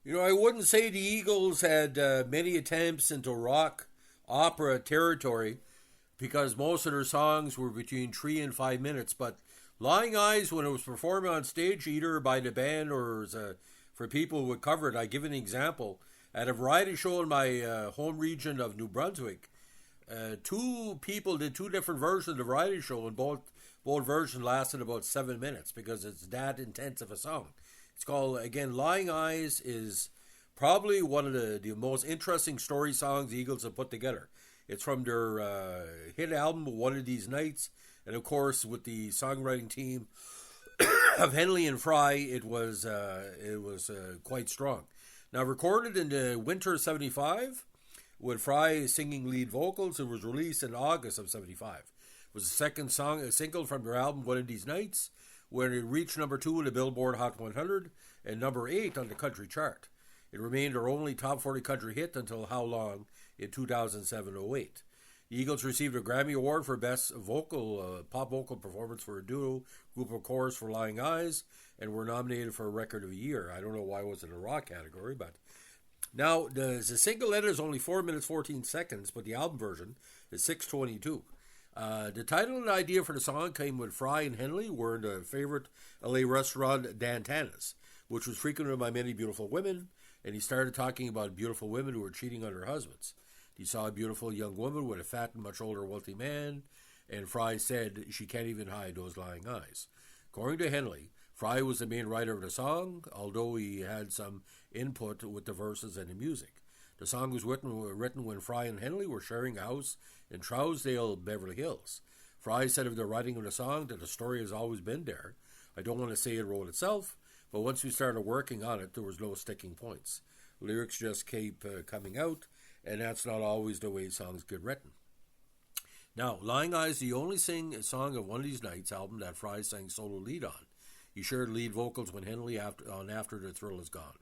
I wouldn't say the Eagles had many attempts into rock opera territory because most of their songs were between 3 and 5 minutes. But Lying Eyes, when it was performed on stage, either by the band or for people who would cover it, I give an example. At a variety show in my home region of New Brunswick, two people did two different versions of the variety show, and both versions lasted about 7 minutes because it's that intense of a song. It's called, again, Lying Eyes is probably one of the most interesting story songs the Eagles have put together. It's from their hit album, One of These Nights, and of course, with the songwriting team of Henley and Frey, it was quite strong. Now, recorded in the winter of '75, with Frey singing lead vocals, it was released in August of '75. It was the second single from their album, One of These Nights, where it reached number 2 in the Billboard Hot 100 and number 8 on the country chart. It remained their only top 40 country hit until How Long in 2007-08. The Eagles received a Grammy Award for Best Pop Vocal Performance for a Duo Group or Chorus for Lying Eyes, and were nominated for a Record of the Year. I don't know why it was in a rock category, but now the single edit is only 4 minutes 14 seconds, but the album version is 6:22. The title and idea for the song came when Frey and Henley were in the favorite LA restaurant Dantana's, which was frequented by many beautiful women, and he started talking about beautiful women who were cheating on their husbands. He saw a beautiful young woman with a fat and much older wealthy man, and Frey said she can't even hide those lying eyes. According to Henley, Frey was the main writer of the song, although he had some input with the verses and the music. The song was written when Frey and Henley were sharing a house in Trousdale, Beverly Hills. Frey said of the writing of the song that the story has always been there. I don't want to say it wrote itself, but once we started working on it, there was no sticking points. Lyrics just keep coming out, and that's not always the way songs get written. Now, Lying Eyes is the only song of One of These Nights album that Frey sang solo lead on. He shared lead vocals when Henley After the Thrill Is Gone.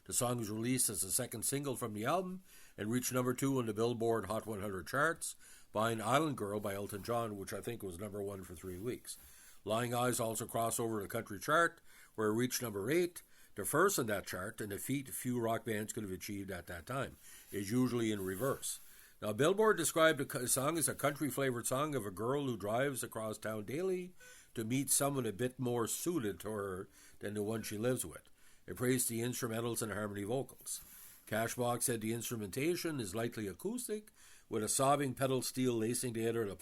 The song was released as the second single from the album and reached number 2 on the Billboard Hot 100 charts, behind Island Girl by Elton John, which I think was number 1 for 3 weeks. Lying Eyes also crossed over the country chart, where it reached number 8, the first on that chart, and a feat few rock bands could have achieved at that time. It's usually in reverse. Now, Billboard described the song as a country-flavored song of a girl who drives across town daily to meet someone a bit more suited to her than the one she lives with. It praised the instrumentals and harmony vocals. Cashbox said the instrumentation is lightly acoustic, with a sobbing pedal steel lacing together a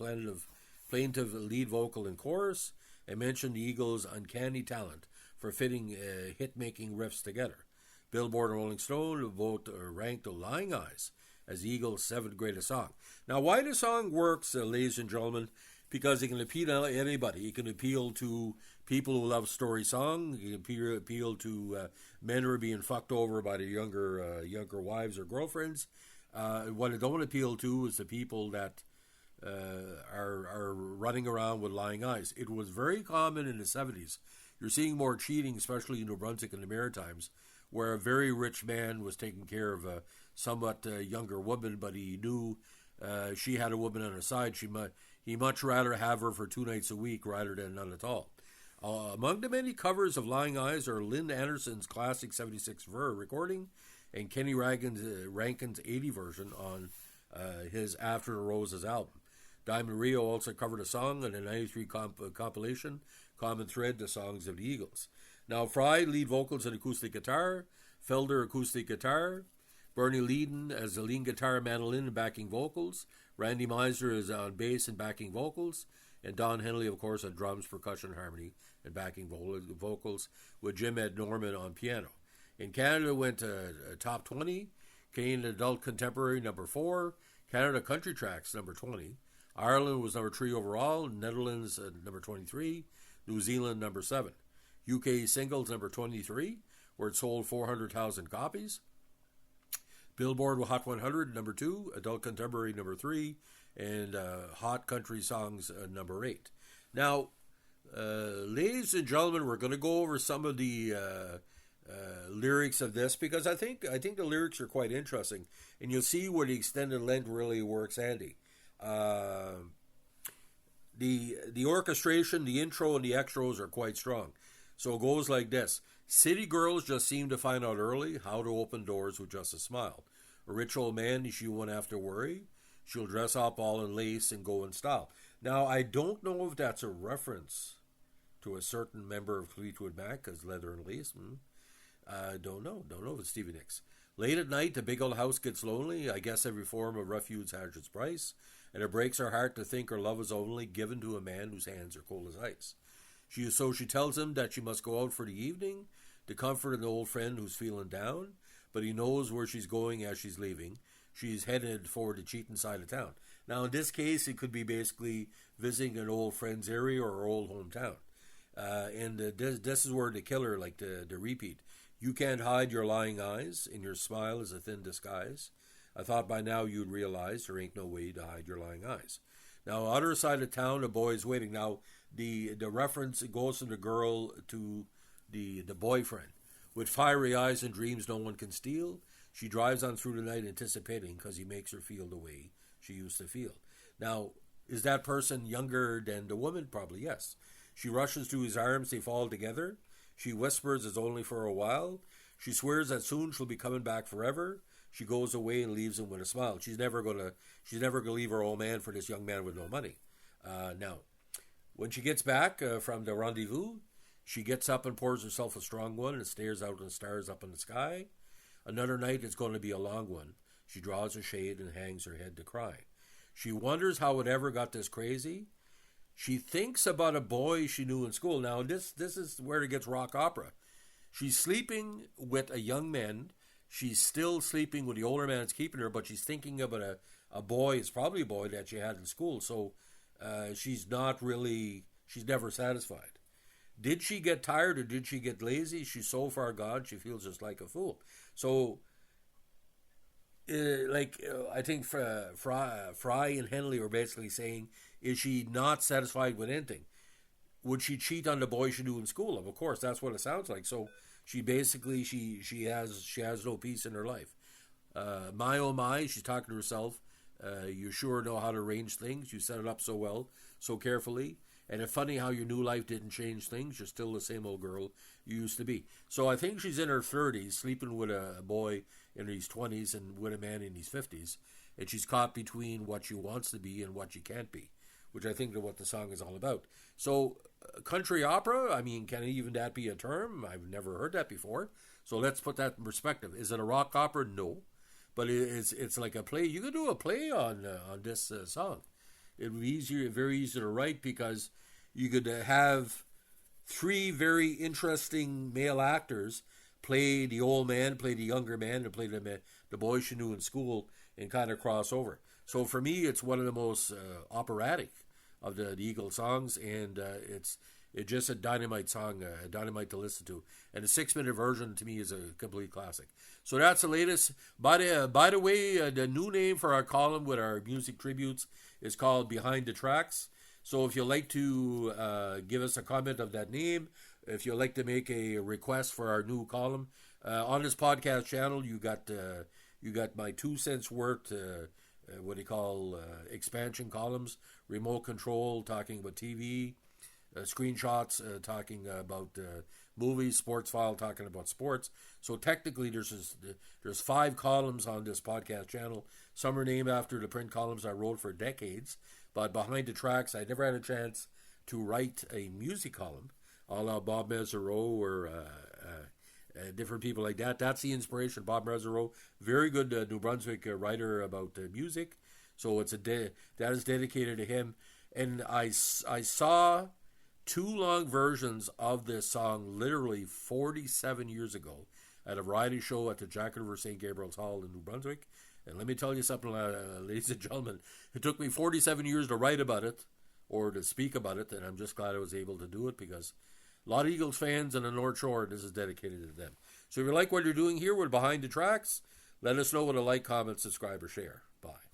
plaintive lead vocal and chorus, and mentioned the Eagles' uncanny talent for fitting hit-making riffs together. Billboard and Rolling Stone both ranked the Lying Eyes as the Eagles' 7th greatest song. Now, why the song works, ladies and gentlemen, because it can appeal to anybody. It can appeal to people who love story song. It can appeal to men who are being fucked over by their younger wives or girlfriends. What it don't appeal to is the people that are running around with lying eyes. It was very common in the 70s. You're seeing more cheating, especially in New Brunswick and the Maritimes, where a very rich man was taking care of a somewhat younger woman, but he knew she had a woman on her side. He'd much rather have her for 2 nights a week rather than none at all. Among the many covers of Lying Eyes are Lynn Anderson's classic 76 recording and Kenny Rankin's 80 version on his After the Roses album. Diamond Rio also covered a song on a 93 compilation, Common Thread, the Songs of the Eagles. Now, Frey, lead vocals and acoustic guitar, Felder, acoustic guitar, Bernie Lyin as the lead guitar, mandolin, and backing vocals, Randy Meisner is on bass and backing vocals, and Don Henley, of course, on drums, percussion, harmony, and backing vocals, with Jim Ed Norman on piano. In Canada, it went to top 20, Canadian Adult Contemporary number 4, Canada Country Tracks number 20, Ireland was number 3 overall, Netherlands number 23, New Zealand number 7, UK Singles number 23, where it sold 400,000 copies, Billboard Hot 100 number 2, Adult Contemporary number 3, and Hot Country Songs number 8. Now, ladies and gentlemen, we're going to go over some of the lyrics of this because I think the lyrics are quite interesting, and you'll see where the extended length really works handy. The orchestration, the intro, and the extras are quite strong. So it goes like this. City girls just seem to find out early how to open doors with just a smile. A rich old man, she won't have to worry. She'll dress up all in lace and go in style. Now, I don't know if that's a reference to a certain member of Fleetwood Mac, as leather and lace. Don't know. Don't know if it's Stevie Nicks. Late at night, the big old house gets lonely. I guess every form of refuge has its price. And it breaks her heart to think her love is only given to a man whose hands are cold as ice. She tells him that she must go out for the evening to comfort an old friend who's feeling down, but he knows where she's going as she's leaving. She's headed for the cheating side of town. Now, in this case, it could be basically visiting an old friend's area or her old hometown. This is where the killer like to repeat. You can't hide your lying eyes, and your smile is a thin disguise. I thought by now you'd realize there ain't no way to hide your lying eyes. Now, other side of town, a boy's waiting. Now, the reference goes from the girl to the boyfriend. With fiery eyes and dreams no one can steal, she drives on through the night anticipating because he makes her feel the way she used to feel. Now, is that person younger than the woman? Probably yes. She rushes to his arms, they fall together. She whispers it's only for a while. She swears that soon she'll be coming back forever. She goes away and leaves him with a smile. She's never gonna leave her old man for this young man with no money. Now, when she gets back from the rendezvous, she gets up and pours herself a strong one and stares out at the stars up in the sky. Another night is going to be a long one. She draws a shade and hangs her head to cry. She wonders how it ever got this crazy. She thinks about a boy she knew in school. Now, this is where it gets rock opera. She's sleeping with a young man. She's still sleeping with the older man that's keeping her, but she's thinking about a boy, it's probably a boy that she had in school. So she's never satisfied. Did she get tired or did she get lazy? She's so far gone, she feels just like a fool. So, I think Frey and Henley were basically saying, is she not satisfied with anything? Would she cheat on the boy she knew in school? Of course, that's what it sounds like. So she basically she has no peace in her life. My oh my, she's talking to herself. You sure know how to arrange things. You set it up so well, so carefully. And it's funny how your new life didn't change things. You're still the same old girl you used to be. So I think she's in her 30s, sleeping with a boy in his 20s and with a man in his 50s. And she's caught between what she wants to be and what she can't be, which I think is what the song is all about. So country opera, I mean, can even that be a term? I've never heard that before. So let's put that in perspective. Is it a rock opera? No. But it's like a play. You could do a play on this song. It would be very easy to write because you could have three very interesting male actors play the old man, play the younger man, and play the boy she knew in school and kind of cross over. So for me, it's one of the most operatic of the Eagles songs, and it's just a dynamite song, a dynamite to listen to. And the 6-minute version to me is a complete classic. So that's the latest. By the way, the new name for our column with our music tributes is called Behind the Tracks. So if you'd like to give us a comment of that name, if you'd like to make a request for our new column on this podcast channel, you got my 2 cents worth. What do you call expansion columns? Remote control, talking about TV. Screenshots, talking about movies. Sports file, talking about sports. So technically, there's 5 columns on this podcast channel. Some are named after the print columns I wrote for decades. But Behind the Tracks, I never had a chance to write a music column, a la Bob Mesereau or different people like that. That's the inspiration. Bob Mesereau, very good New Brunswick writer about music. So that is dedicated to him. And I saw 2 long versions of this song literally 47 years ago at a variety show at the Jack River St. Gabriel's Hall in New Brunswick. And let me tell you something, ladies and gentlemen. It took me 47 years to write about it or to speak about it, and I'm just glad I was able to do it because a lot of Eagles fans in the North Shore, this is dedicated to them. So if you like what you're doing here with Behind the Tracks, let us know with a like, comment, subscribe, or share. Bye.